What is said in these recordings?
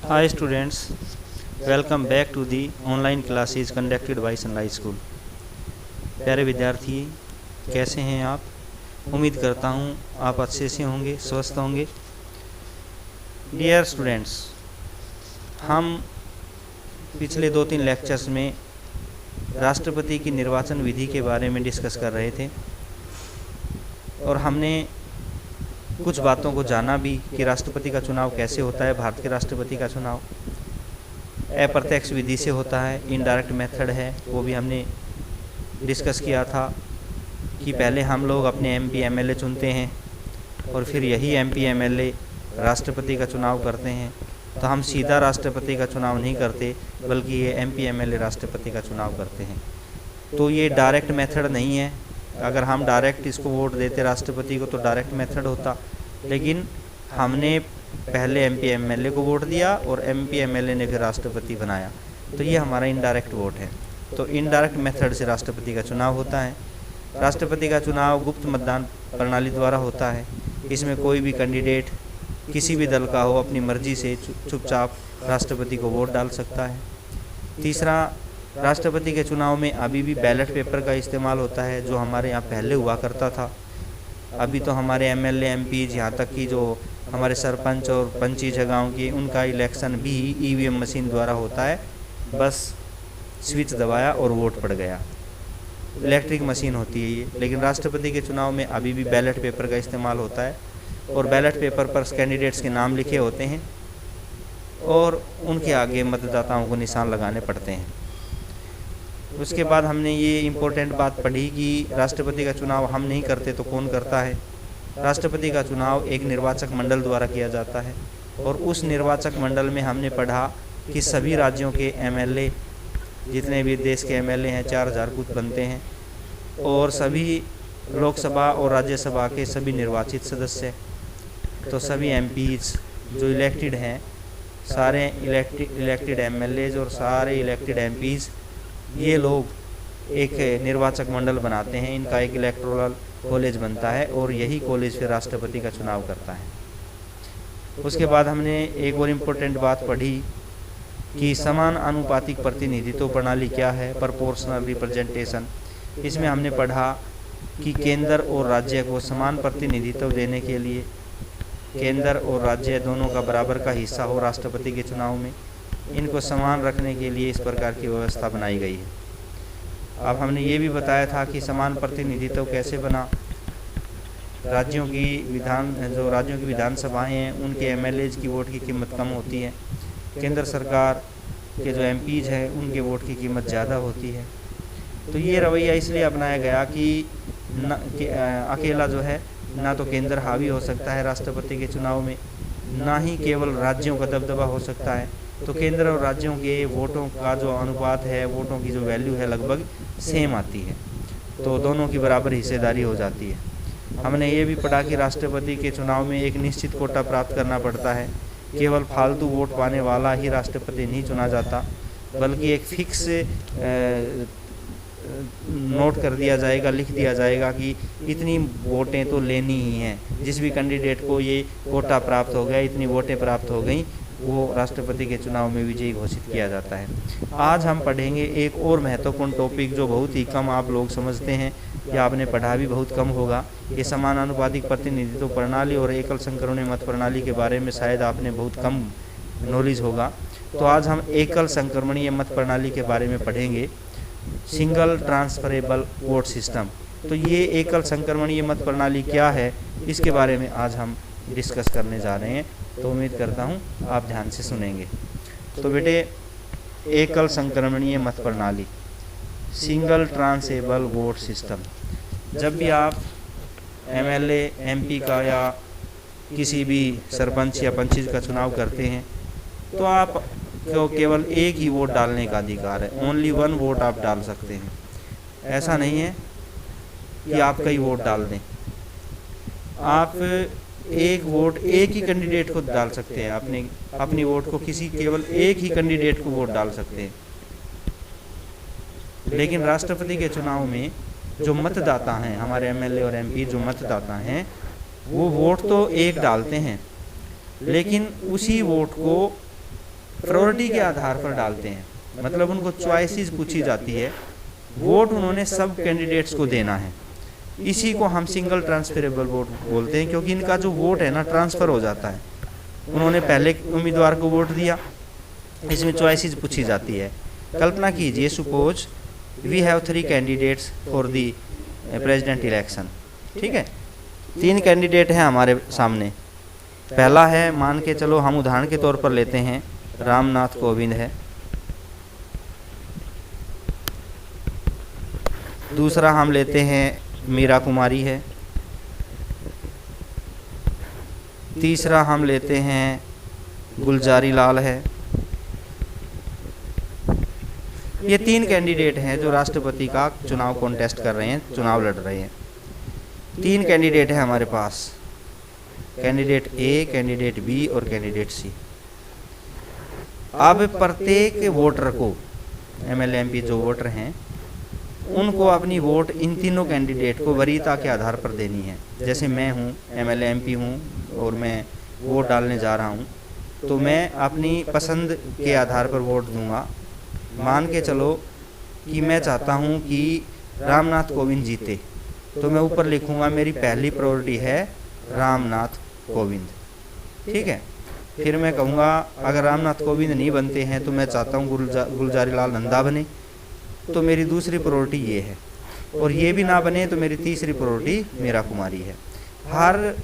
Hi students, welcome back to the online classes conducted by Sunlight School। प्यारे विद्यार्थी, कैसे हैं आप? उम्मीद करता हूँ आप अच्छे से होंगे, स्वस्थ होंगे। डियर स्टूडेंट्स, हम पिछले 2-3 लेक्चर्स में राष्ट्रपति की निर्वाचन विधि के बारे में डिस्कस कर रहे थे और हमने कुछ बातों को जाना भी कि राष्ट्रपति का चुनाव कैसे होता है। भारत के राष्ट्रपति का चुनाव अप्रत्यक्ष विधि से होता है, इनडायरेक्ट मेथड है, वो भी हमने डिस्कस किया था कि पहले हम लोग अपने एमपी एमएलए चुनते हैं और फिर यही एमपी एमएलए राष्ट्रपति का चुनाव करते हैं। तो हम सीधा राष्ट्रपति का चुनाव नहीं करते, बल्कि ये एमपी एमएलए राष्ट्रपति का चुनाव करते हैं। तो ये डायरेक्ट मेथड नहीं है। अगर हम डायरेक्ट इसको वोट देते राष्ट्रपति को तो डायरेक्ट मेथड होता, लेकिन हमने पहले एमपी एमएलए को वोट दिया और एमपी एमएलए ने फिर राष्ट्रपति बनाया, तो ये हमारा इनडायरेक्ट वोट है। तो इनडायरेक्ट मेथड से राष्ट्रपति का चुनाव होता है। राष्ट्रपति का चुनाव गुप्त मतदान प्रणाली द्वारा होता है। इसमें कोई भी कैंडिडेट किसी भी दल का हो अपनी मर्जी से चुपचाप राष्ट्रपति को वोट डाल सकता है। तीसरा, राष्ट्रपति के चुनाव में अभी भी बैलेट पेपर का इस्तेमाल होता है, जो हमारे यहाँ पहले हुआ करता था। अभी तो हमारे एमएलए एमपीज, यहाँ तक कि जो हमारे सरपंच और पंची जगहों की, उनका इलेक्शन भी ईवीएम मशीन द्वारा होता है। बस स्विच दबाया और वोट पड़ गया, इलेक्ट्रिक मशीन होती है ये। लेकिन राष्ट्रपति के चुनाव में अभी भी बैलेट पेपर का इस्तेमाल होता है और बैलेट पेपर पर कैंडिडेट्स के नाम लिखे होते हैं और उनके आगे मतदाताओं को निशान लगाने पड़ते हैं। उसके बाद हमने ये इम्पोर्टेंट बात पढ़ी कि राष्ट्रपति का चुनाव हम नहीं करते तो कौन करता है। राष्ट्रपति का चुनाव एक निर्वाचक मंडल द्वारा किया जाता है और उस निर्वाचक मंडल में हमने पढ़ा कि सभी राज्यों के एमएलए, जितने भी देश के एमएलए हैं, 4000 कुछ बनते हैं, और सभी लोकसभा और राज्यसभा के सभी निर्वाचित सदस्य, तो सभी एमपीज जो इलेक्टेड हैं, सारे इलेक्टेड एमएलएज और सारे इलेक्टेड एमपीज, ये लोग एक निर्वाचक मंडल बनाते हैं। इनका एक इलेक्टोरल कॉलेज बनता है और यही कॉलेज फिर राष्ट्रपति का चुनाव करता है। उसके बाद हमने एक और इम्पोर्टेंट बात पढ़ी कि समान आनुपातिक प्रतिनिधित्व प्रणाली क्या है, प्रोपोर्शनल रिप्रेजेंटेशन। इसमें हमने पढ़ा कि केंद्र और राज्य को समान प्रतिनिधित्व देने के लिए केंद्र और राज्य दोनों का बराबर का हिस्सा हो राष्ट्रपति के चुनाव में, इनको समान रखने के लिए इस प्रकार की व्यवस्था बनाई गई है। अब हमने ये भी बताया था कि समान प्रतिनिधित्व कैसे बना। राज्यों की विधानसभाएं हैं, उनके एमएलएज की वोट की कीमत कम होती है। केंद्र सरकार के जो एमपीज हैं, उनके वोट की कीमत ज़्यादा होती है। तो ये रवैया इसलिए अपनाया गया कि अकेला जो है, ना तो केंद्र हावी हो सकता है राष्ट्रपति के चुनाव में, ना ही केवल राज्यों का दबदबा हो सकता है। तो केंद्र और राज्यों के वोटों का जो अनुपात है, वोटों की जो वैल्यू है, लगभग सेम आती है, तो दोनों की बराबर हिस्सेदारी हो जाती है। हमने ये भी पढ़ा कि राष्ट्रपति के चुनाव में एक निश्चित कोटा प्राप्त करना पड़ता है। केवल फालतू वोट पाने वाला ही राष्ट्रपति नहीं चुना जाता, बल्कि एक फिक्स नोट कर दिया जाएगा, लिख दिया जाएगा कि इतनी वोटें तो लेनी ही हैं। जिस भी कैंडिडेट को ये कोटा प्राप्त हो गया, इतनी वोटें प्राप्त हो गई, वो राष्ट्रपति के चुनाव में विजयी घोषित किया जाता है। आज हम पढ़ेंगे एक और महत्वपूर्ण टॉपिक जो बहुत ही कम आप लोग समझते हैं, या आपने पढ़ा भी बहुत कम होगा। ये समान आनुपातिक प्रतिनिधित्व प्रणाली और एकल संक्रमणीय मत प्रणाली के बारे में शायद आपने बहुत कम नॉलेज होगा। तो आज हम एकल संक्रमणीय मत प्रणाली के बारे में पढ़ेंगे, सिंगल ट्रांसफरेबल वोट सिस्टम। तो ये एकल संक्रमणीय मत प्रणाली क्या है, इसके बारे में आज हम डिस्कस करने जा रहे हैं। तो उम्मीद करता हूँ आप ध्यान से सुनेंगे। तो बेटे, एकल संक्रमणीय मत प्रणाली, सिंगल ट्रांसफरेबल वोट सिस्टम। जब भी आप एमएलए एमपी का या किसी भी सरपंच या पंचायत का चुनाव करते हैं, तो आप को केवल एक ही वोट डालने का अधिकार है। ओनली 1 वोट आप डाल सकते हैं। ऐसा नहीं है कि आप कई वोट डाल दें। आप एक वोट एक ही कैंडिडेट को डाल सकते हैं। अपनी वोट को केवल एक ही कैंडिडेट को वोट डाल सकते हैं। लेकिन राष्ट्रपति के चुनाव में जो मतदाता हैं, हमारे एमएलए और एमपी जो मतदाता हैं, वो वोट तो एक डालते हैं, लेकिन उसी वोट को प्रायोरिटी के आधार पर डालते हैं, मतलब उनको चॉइसेस पूछी जाती है, वोट उन्होंने सब कैंडिडेट्स को देना है। इसी को हम सिंगल ट्रांसफरेबल वोट बोलते हैं, क्योंकि इनका जो वोट है ना ट्रांसफ़र हो जाता है। उन्होंने पहले उम्मीदवार को वोट दिया, इसमें चॉइसेस पूछी जाती है। कल्पना कीजिए, suppose we have 3 candidates for the president election, ठीक है। 3 कैंडिडेट हैं हमारे सामने। पहला है, मान के चलो हम उदाहरण के तौर पर लेते हैं, रामनाथ कोविंद है। दूसरा हम लेते हैं मीरा कुमारी है। तीसरा हम लेते हैं गुलजारी लाल है। ये 3 कैंडिडेट हैं जो राष्ट्रपति का चुनाव कॉन्टेस्ट कर रहे हैं, चुनाव लड़ रहे हैं। 3 कैंडिडेट हैं हमारे पास, कैंडिडेट ए, कैंडिडेट बी और कैंडिडेट सी। अब प्रत्येक वोटर को, एमएलए एमपी जो वोटर हैं, उनको अपनी वोट इन तीनों कैंडिडेट को वरीयता के आधार पर देनी है। जैसे मैं हूँ, एमएलए एमपी हूँ और मैं वोट डालने जा रहा हूँ, तो मैं अपनी पसंद के आधार पर वोट दूंगा। मान के चलो कि मैं चाहता हूँ कि रामनाथ कोविंद जीते, तो मैं ऊपर लिखूँगा मेरी पहली प्रायोरिटी है रामनाथ कोविंद, ठीक है। फिर मैं कहूँगा अगर रामनाथ कोविंद नहीं बनते हैं तो मैं चाहता हूँ गुलजारी लाल नंदा बने, तो मेरी दूसरी प्रायोरिटी ये है। और ये भी ना बने तो मेरी तीसरी प्रायोरिटी मीरा कुमारी है। हर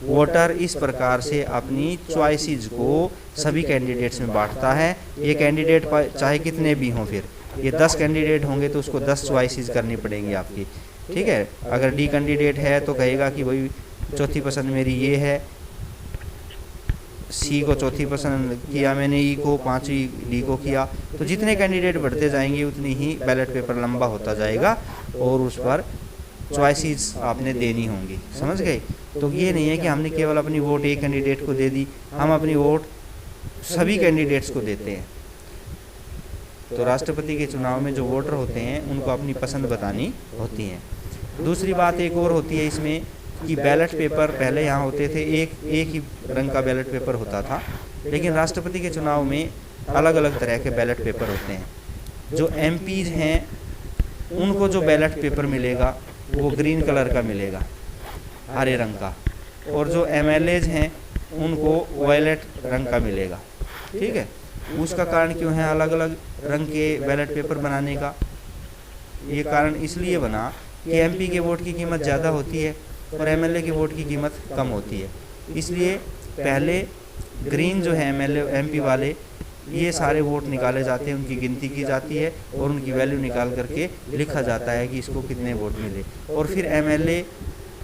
वोटर इस प्रकार से अपनी चॉइसेस को सभी कैंडिडेट्स में बांटता है। ये कैंडिडेट चाहे कितने भी हों, फिर ये 10 कैंडिडेट होंगे तो उसको 10 चॉइसेस करनी पड़ेंगी आपकी, ठीक है। अगर डी कैंडिडेट है तो कहेगा कि भाई चौथी पसंद मेरी ये है, सी को चौथी पसंद किया मैंने, ई को, 5वीं डी को किया। तो जितने कैंडिडेट बढ़ते जाएंगे उतनी ही बैलेट पेपर लंबा होता जाएगा और उस पर चॉइसेस आपने देनी होंगी, समझ गए। तो ये नहीं है कि हमने केवल अपनी वोट एक कैंडिडेट को दे दी, हम अपनी वोट सभी कैंडिडेट्स को देते हैं। तो राष्ट्रपति के चुनाव में जो वोटर होते हैं उनको अपनी पसंद बतानी होती है। दूसरी बात एक और होती है इसमें कि बैलेट पेपर पहले यहाँ होते थे, एक ही रंग का बैलेट पेपर होता था, लेकिन राष्ट्रपति के चुनाव में अलग अलग तरह के बैलेट पेपर होते हैं। जो एमपीज हैं उनको जो बैलेट पेपर मिलेगा वो ग्रीन कलर का मिलेगा, हरे रंग का, और जो एमएलएज हैं उनको वायलेट रंग का मिलेगा, ठीक है। उसका कारण क्यों है अलग अलग रंग के बैलेट पेपर बनाने का? ये कारण इसलिए बना कि एमपी के वोट की कीमत ज़्यादा होती है और एमएलए की वोट की कीमत कम होती है। इसलिए पहले ग्रीन जो है एमएलए एमपी वाले, ये सारे वोट निकाले जाते हैं, उनकी गिनती की जाती है और उनकी वैल्यू निकाल करके लिखा जाता है कि इसको कितने वोट मिले। और फिर एमएलए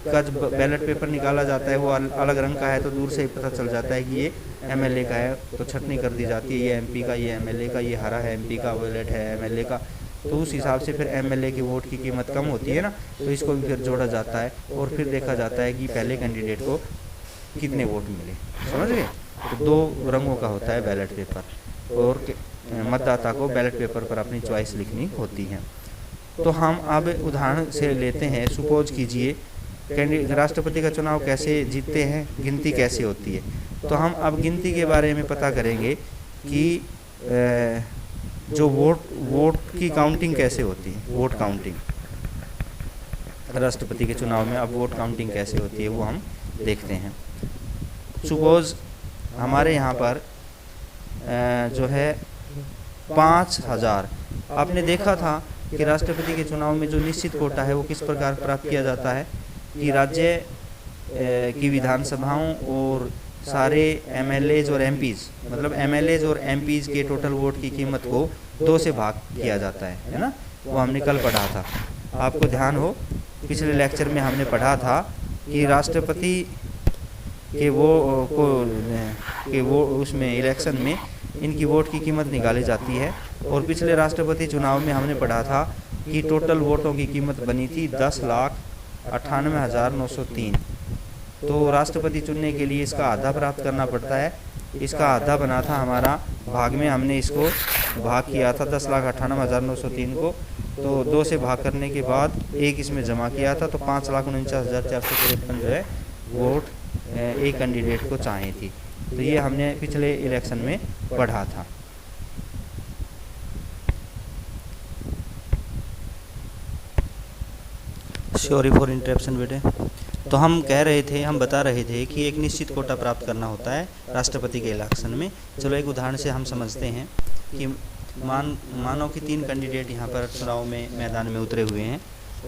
का जो बैलेट पेपर निकाला जाता है वो अलग रंग का है, तो दूर से ही पता चल जाता है कि ये एमएलए का है, तो छटनी कर दी जाती है, ये एमपी का, ये एमएलए का, ये हरा है एमपी का, वायलेट है एमएलए का। तो उस हिसाब से फिर एमएलए की वोट की कीमत कम होती है ना, तो इसको भी फिर जोड़ा जाता है और फिर देखा जाता है कि पहले कैंडिडेट को कितने वोट मिले, समझ गए। तो 2 रंगों का होता है बैलेट पेपर और मतदाता को बैलेट पेपर पर अपनी चॉइस लिखनी होती है। तो हम अब उदाहरण से लेते हैं, सपोज कीजिए राष्ट्रपति का चुनाव कैसे जीतते हैं, गिनती कैसे होती है। तो हम अब गिनती के बारे में पता करेंगे कि जो वोट की काउंटिंग कैसे होती है, वोट काउंटिंग राष्ट्रपति के चुनाव में अब वोट काउंटिंग कैसे होती है वो हम देखते हैं। सपोज हमारे यहाँ पर जो है 5000, आपने देखा था कि राष्ट्रपति के चुनाव में जो निश्चित कोटा है वो किस प्रकार प्राप्त किया जाता है कि राज्य की विधानसभाओं और सारे एमएलएज और एमपीज, मतलब एमएलएज और एमपीज के टोटल वोट की कीमत को 2 से भाग किया जाता है ना। वो हमने कल पढ़ा था, आपको ध्यान हो, पिछले लेक्चर में हमने पढ़ा था कि राष्ट्रपति के वो उसमें इलेक्शन में इनकी वोट की कीमत निकाली जाती है। और पिछले राष्ट्रपति चुनाव में हमने पढ़ा था कि टोटल वोटों की कीमत बनी थी 10,98,903। तो राष्ट्रपति चुनने के लिए इसका आधा प्राप्त करना पड़ता है। इसका आधा बना था हमारा भाग में, हमने इसको भाग किया था 10,98,903 को, तो 2 से भाग करने के बाद 1 इसमें जमा किया था, तो 5,49,453 जो है वोट एक कैंडिडेट को चाहिए थी। तो ये हमने पिछले इलेक्शन में पढ़ा था। सॉरी फॉर इंटरप्शन बेटे। तो हम बता रहे थे कि एक निश्चित कोटा प्राप्त करना होता है राष्ट्रपति के इलेक्शन में। चलो एक उदाहरण से हम समझते हैं कि मानो कि 3 कैंडिडेट यहाँ पर चुनाव में मैदान में उतरे हुए हैं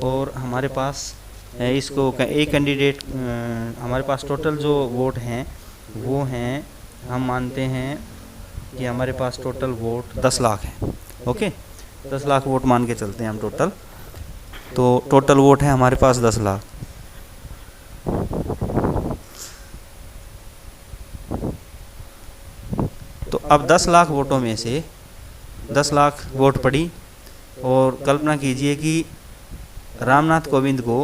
और हमारे पास एक कैंडिडेट, हमारे पास टोटल जो वोट हैं वो हैं, हम मानते हैं कि हमारे पास टोटल वोट 10 लाख है। ओके, 10 लाख वोट मान के चलते हैं हम टोटल। तो टोटल वोट है हमारे पास 10 लाख। तो अब 10 लाख वोटों में से 10 लाख वोट पड़ी और कल्पना कीजिए कि रामनाथ कोविंद को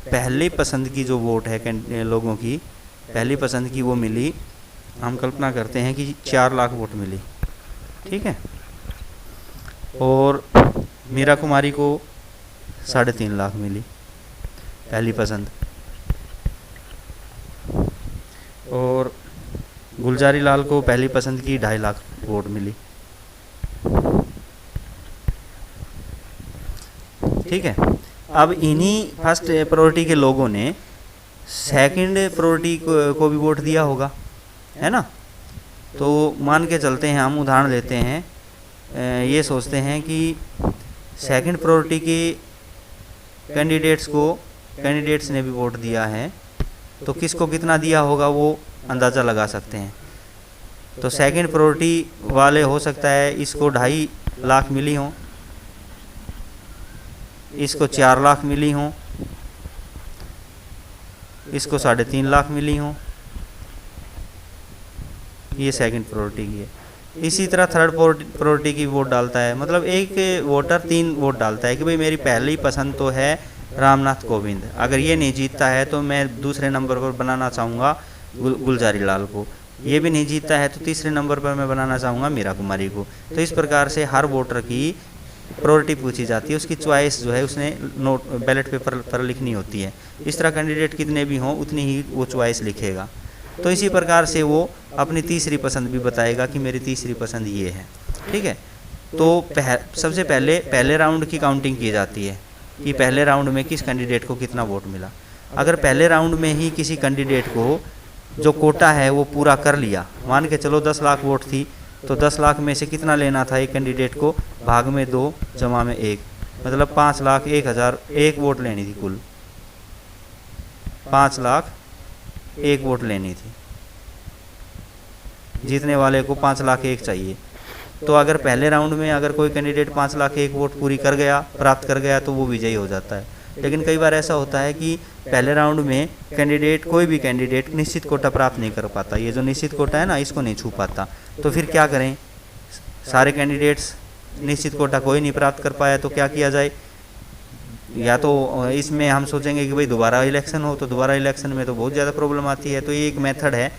पहली पसंद की जो वोट है लोगों की पहली पसंद की वो मिली, हम कल्पना करते हैं कि 4 लाख वोट मिली। ठीक है, और मीरा कुमारी को 3.5 लाख मिली पहली पसंद, और गुलजारी लाल को पहली पसंद की 2.5 लाख वोट मिली। ठीक है, अब इन्हीं फर्स्ट प्रायोरिटी के लोगों ने सेकंड प्रायोरिटी को भी वोट दिया होगा, है ना। तो मान के चलते हैं, हम उदाहरण लेते हैं, ये सोचते हैं कि सेकंड प्रायोरिटी के कैंडिडेट्स ने भी वोट दिया है, तो किसको कितना दिया होगा वो अंदाज़ा लगा सकते हैं। तो सेकंड प्रायोरिटी वाले हो सकता है इसको 2.5 लाख मिली हों, इसको 4 लाख मिली हों, इसको 3.5 लाख मिली हों। ये सेकंड प्रायोरिटी की है। इसी तरह थर्ड प्रायोरिटी की वोट डालता है, मतलब एक वोटर 3 वोट डालता है कि भाई मेरी पहली पसंद तो है रामनाथ कोविंद, अगर ये नहीं जीतता है तो मैं दूसरे नंबर पर बनाना चाहूँगा गुलजारी लाल को, ये भी नहीं जीतता है तो तीसरे नंबर पर मैं बनाना चाहूँगा मीरा कुमारी को। तो इस प्रकार से हर वोटर की प्रायोरिटी पूछी जाती है, उसकी चॉइस जो है उसने नोट बैलेट पेपर पर लिखनी होती है। इस तरह कैंडिडेट कितने भी हों उतनी ही वो चॉइस लिखेगा। तो इसी प्रकार से वो अपनी तीसरी पसंद भी बताएगा कि मेरी तीसरी पसंद ये है। ठीक है, तो सबसे पहले राउंड की काउंटिंग की जाती है कि पहले राउंड में किस कैंडिडेट को कितना वोट मिला। अगर पहले राउंड में ही किसी कैंडिडेट को जो कोटा है वो पूरा कर लिया, मान के चलो 10 लाख वोट थी, तो 10 लाख में से कितना लेना था एक कैंडिडेट को, भाग में 2 जमा में 1, मतलब 5,01,001 वोट लेनी थी कुल, 5 लाख 1 वोट लेनी थी, जीतने वाले को 5,01,000 चाहिए। तो अगर पहले राउंड में अगर कोई कैंडिडेट 5,01,000 वोट पूरी प्राप्त कर गया तो वो विजयी हो जाता है। लेकिन कई बार ऐसा होता है कि पहले राउंड में कोई भी कैंडिडेट निश्चित कोटा प्राप्त नहीं कर पाता, ये जो निश्चित कोटा है ना इसको नहीं छू पाता। तो फिर क्या करें, सारे कैंडिडेट्स निश्चित कोटा कोई नहीं प्राप्त कर पाया तो क्या किया जाए, या तो इसमें हम सोचेंगे कि भाई दोबारा इलेक्शन हो, तो दोबारा इलेक्शन में तो बहुत ज़्यादा प्रॉब्लम आती है। तो ये एक मेथड है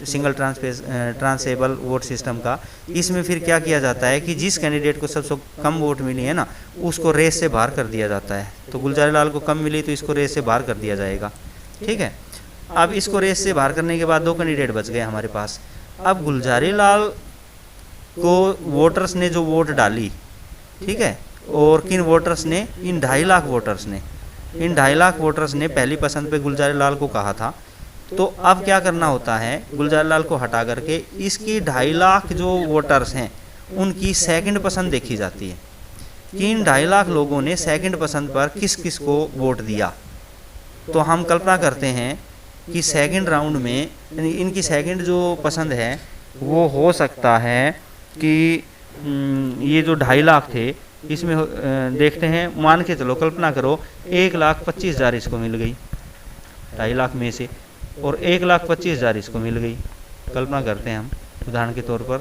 सिंगल ट्रांसफरेबल वोट सिस्टम का। इसमें फिर क्या किया जाता है कि जिस कैंडिडेट को सबसे कम वोट मिली है ना उसको रेस से बाहर कर दिया जाता है। तो गुलजारी लाल को कम मिली तो इसको रेस से बाहर कर दिया जाएगा। ठीक है, अब इसको रेस से बाहर करने के बाद 2 कैंडिडेट बच गए हमारे पास। अब गुलजारी लाल को वोटर्स ने जो वोट डाली, ठीक है, और किन वोटर्स ने, इन 2.5 लाख वोटर्स ने पहली पसंद पे गुलजारी लाल को कहा था। तो अब क्या करना होता है, गुलजारी लाल को हटा करके इसकी 2.5 लाख जो वोटर्स हैं उनकी सेकंड पसंद देखी जाती है कि इन 2.5 लाख लोगों ने सेकंड पसंद पर किस किस को वोट दिया। तो हम कल्पना करते हैं कि सेकंड राउंड में इनकी सेकंड जो पसंद है वो हो सकता है कि ये जो 2.5 लाख थे इसमें देखते हैं, मान के चलो, कल्पना करो 1,25,000 इसको मिल गई 2.5 लाख में से, और 1,25,000 इसको मिल गई। कल्पना करते हैं हम उदाहरण के तौर पर,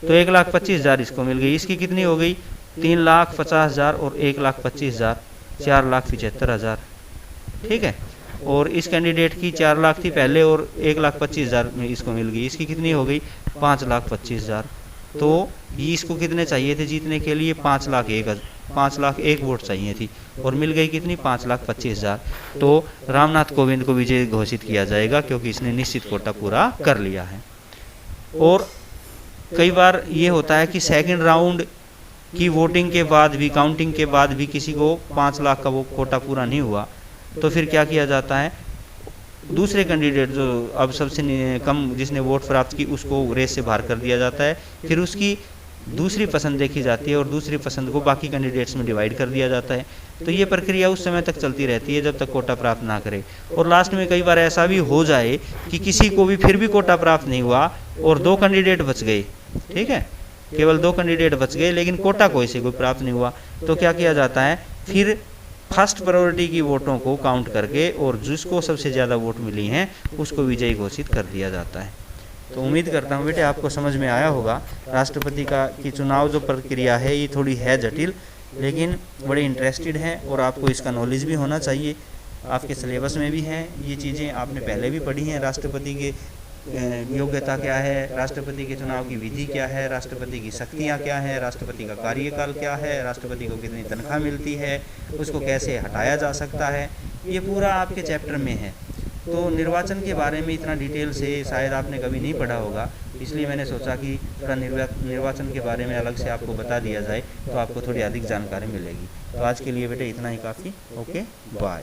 तो 1,25,000 इसको मिल गई। इसकी कितनी हो गई, 3,50,000 और 1,25,000 4,75,000। ठीक है, और इस कैंडिडेट की 4 लाख थी पहले और 1,25,000 में इसको मिल गई। इसकी कितनी हो गई, 5,25,000। तो ये इसको कितने चाहिए थे जीतने के लिए? 5,01,000 वोट चाहिए थी, और मिल गई कितनी? 5,25,000। तो रामनाथ कोविंद को विजयी घोषित किया जाएगा, क्योंकि इसने निश्चित कोटा पूरा कर लिया है। और कई बार ये होता है कि सेकंड राउंड की वोटिंग के बाद भी, काउंटिंग के बाद भी किसी को 5 लाख का वो कोटा पूरा नहीं हुआ, तो फिर क्या किया जाता है? दूसरे कैंडिडेट जो अब सबसे कम जिसने वोट प्राप्त की उसको रेस से बाहर कर दिया जाता है, फिर उसकी दूसरी पसंद देखी जाती है और दूसरी पसंद को बाकी कैंडिडेट्स में डिवाइड कर दिया जाता है। तो ये प्रक्रिया उस समय तक चलती रहती है जब तक कोटा प्राप्त ना करे। और लास्ट में कई बार ऐसा भी हो जाए कि किसी को भी फिर भी कोटा प्राप्त नहीं हुआ और 2 कैंडिडेट बच गए, ठीक है, केवल 2 कैंडिडेट बच गए, लेकिन कोटा कोई को प्राप्त नहीं हुआ, तो क्या किया जाता है? फिर फर्स्ट प्रायोरिटी की वोटों को काउंट करके और जिसको सबसे ज़्यादा वोट मिली हैं उसको विजयी घोषित कर दिया जाता है। तो उम्मीद करता हूँ बेटे आपको समझ में आया होगा। राष्ट्रपति की चुनाव जो प्रक्रिया है ये थोड़ी है जटिल, लेकिन बड़े इंटरेस्टेड है और आपको इसका नॉलेज भी होना चाहिए। आपके सिलेबस में भी हैं ये चीज़ें, आपने पहले भी पढ़ी हैं। राष्ट्रपति के योग्यता क्या है, राष्ट्रपति के चुनाव की विधि क्या है, राष्ट्रपति की शक्तियाँ क्या हैं, राष्ट्रपति का कार्यकाल क्या है, राष्ट्रपति को कितनी तनख्वाह मिलती है, उसको कैसे हटाया जा सकता है, ये पूरा आपके चैप्टर में है। तो निर्वाचन के बारे में इतना डिटेल से शायद आपने कभी नहीं पढ़ा होगा, इसलिए मैंने सोचा कि थोड़ा निर्वाचन के बारे में अलग से आपको बता दिया जाए तो आपको थोड़ी अधिक जानकारी मिलेगी। तो आज के लिए बेटे इतना ही काफ़ी। Okay, bye.